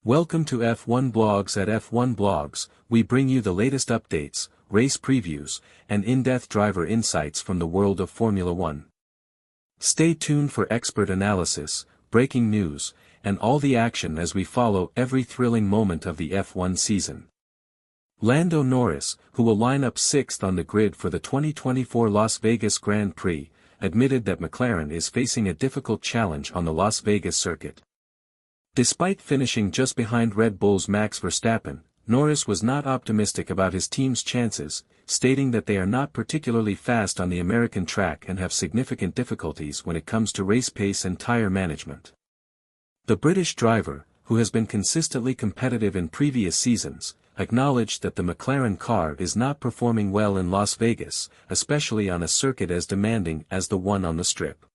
Welcome to F1 Blogs. At F1 Blogs, we bring you the latest updates, race previews, and in-depth driver insights from the world of Formula One. Stay tuned for expert analysis, breaking news, and all the action as we follow every thrilling moment of the F1 season. Lando Norris, who will line up 6th on the grid for the 2024 Las Vegas Grand Prix, admitted that McLaren is facing a difficult challenge on the Las Vegas circuit. Despite finishing just behind Red Bull's Max Verstappen, Norris was not optimistic about his team's chances, stating that they are not particularly fast on the American track and have significant difficulties when it comes to race pace and tire management. The British driver, who has been consistently competitive in previous seasons, acknowledged that the McLaren car is not performing well in Las Vegas, especially on a circuit as demanding as the one on the Strip.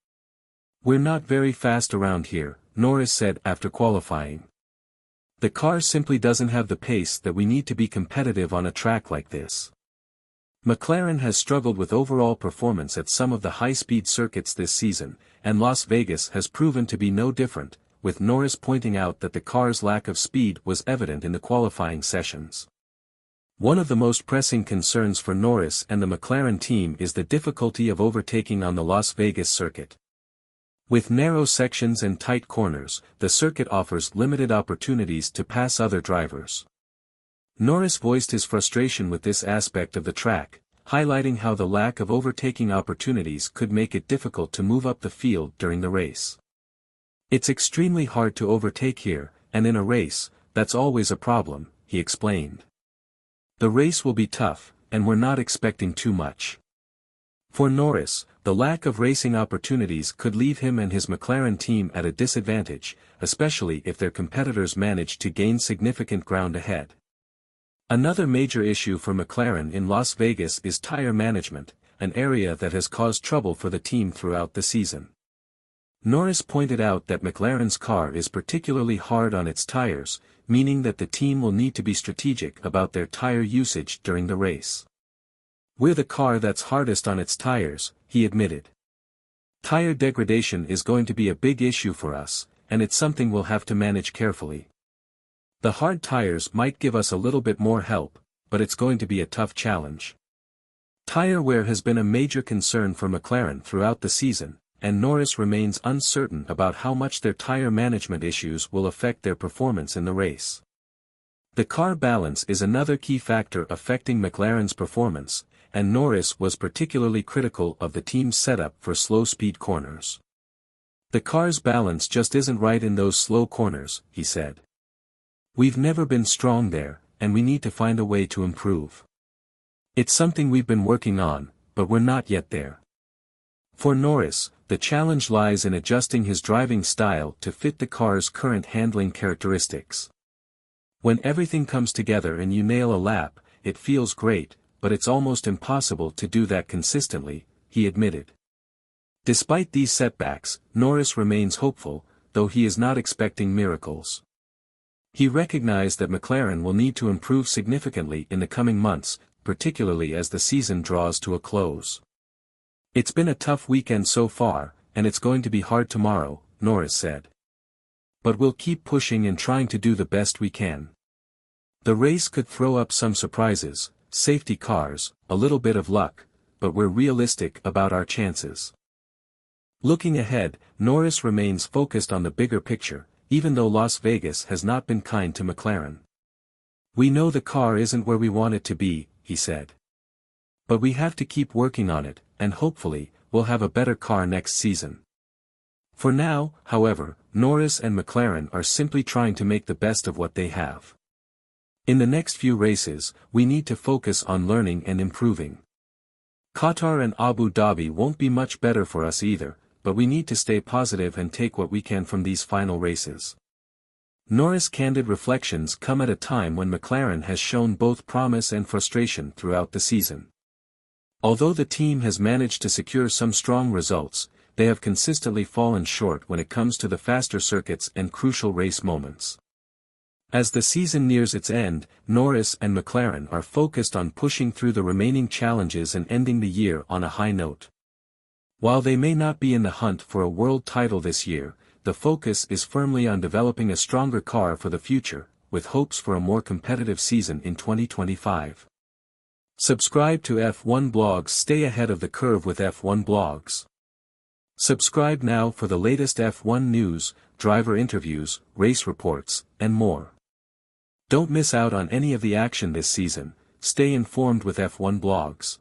"We're not very fast around here," Norris said after qualifying. "The car simply doesn't have the pace that we need to be competitive on a track like this." McLaren has struggled with overall performance at some of the high-speed circuits this season, and Las Vegas has proven to be no different, with Norris pointing out that the car's lack of speed was evident in the qualifying sessions. One of the most pressing concerns for Norris and the McLaren team is the difficulty of overtaking on the Las Vegas circuit. With narrow sections and tight corners, the circuit offers limited opportunities to pass other drivers. Norris voiced his frustration with this aspect of the track, highlighting how the lack of overtaking opportunities could make it difficult to move up the field during the race. "It's extremely hard to overtake here, and in a race, that's always a problem," he explained. "The race will be tough, and we're not expecting too much." For Norris, the lack of racing opportunities could leave him and his McLaren team at a disadvantage, especially if their competitors manage to gain significant ground ahead. Another major issue for McLaren in Las Vegas is tire management, an area that has caused trouble for the team throughout the season. Norris pointed out that McLaren's car is particularly hard on its tires, meaning that the team will need to be strategic about their tire usage during the race. "We're the car that's hardest on its tires," he admitted. "Tire degradation is going to be a big issue for us, and it's something we'll have to manage carefully. The hard tires might give us a little bit more help, but it's going to be a tough challenge." Tire wear has been a major concern for McLaren throughout the season, and Norris remains uncertain about how much their tire management issues will affect their performance in the race. The car balance is another key factor affecting McLaren's performance, and Norris was particularly critical of the team's setup for slow-speed corners. "The car's balance just isn't right in those slow corners," he said. "We've never been strong there, and we need to find a way to improve. It's something we've been working on, but we're not yet there." For Norris, the challenge lies in adjusting his driving style to fit the car's current handling characteristics. "When everything comes together and you nail a lap, it feels great, but it's almost impossible to do that consistently," he admitted. Despite these setbacks, Norris remains hopeful, though he is not expecting miracles. He recognized that McLaren will need to improve significantly in the coming months, particularly as the season draws to a close. "It's been a tough weekend so far, and it's going to be hard tomorrow," Norris said. "But we'll keep pushing and trying to do the best we can. The race could throw up some surprises, safety cars, a little bit of luck, but we're realistic about our chances." Looking ahead, Norris remains focused on the bigger picture, even though Las Vegas has not been kind to McLaren. "We know the car isn't where we want it to be," he said. "But we have to keep working on it, and hopefully, we'll have a better car next season." For now, however, Norris and McLaren are simply trying to make the best of what they have. "In the next few races, we need to focus on learning and improving. Qatar and Abu Dhabi won't be much better for us either, but we need to stay positive and take what we can from these final races." Norris' candid reflections come at a time when McLaren has shown both promise and frustration throughout the season. Although the team has managed to secure some strong results, they have consistently fallen short when it comes to the faster circuits and crucial race moments. As the season nears its end, Norris and McLaren are focused on pushing through the remaining challenges and ending the year on a high note. While they may not be in the hunt for a world title this year, the focus is firmly on developing a stronger car for the future, with hopes for a more competitive season in 2025. Subscribe to F1 Blogs. Stay ahead of the curve with F1 Blogs. Subscribe now for the latest F1 news, driver interviews, race reports, and more. Don't miss out on any of the action this season. Stay informed with F1 Blogs.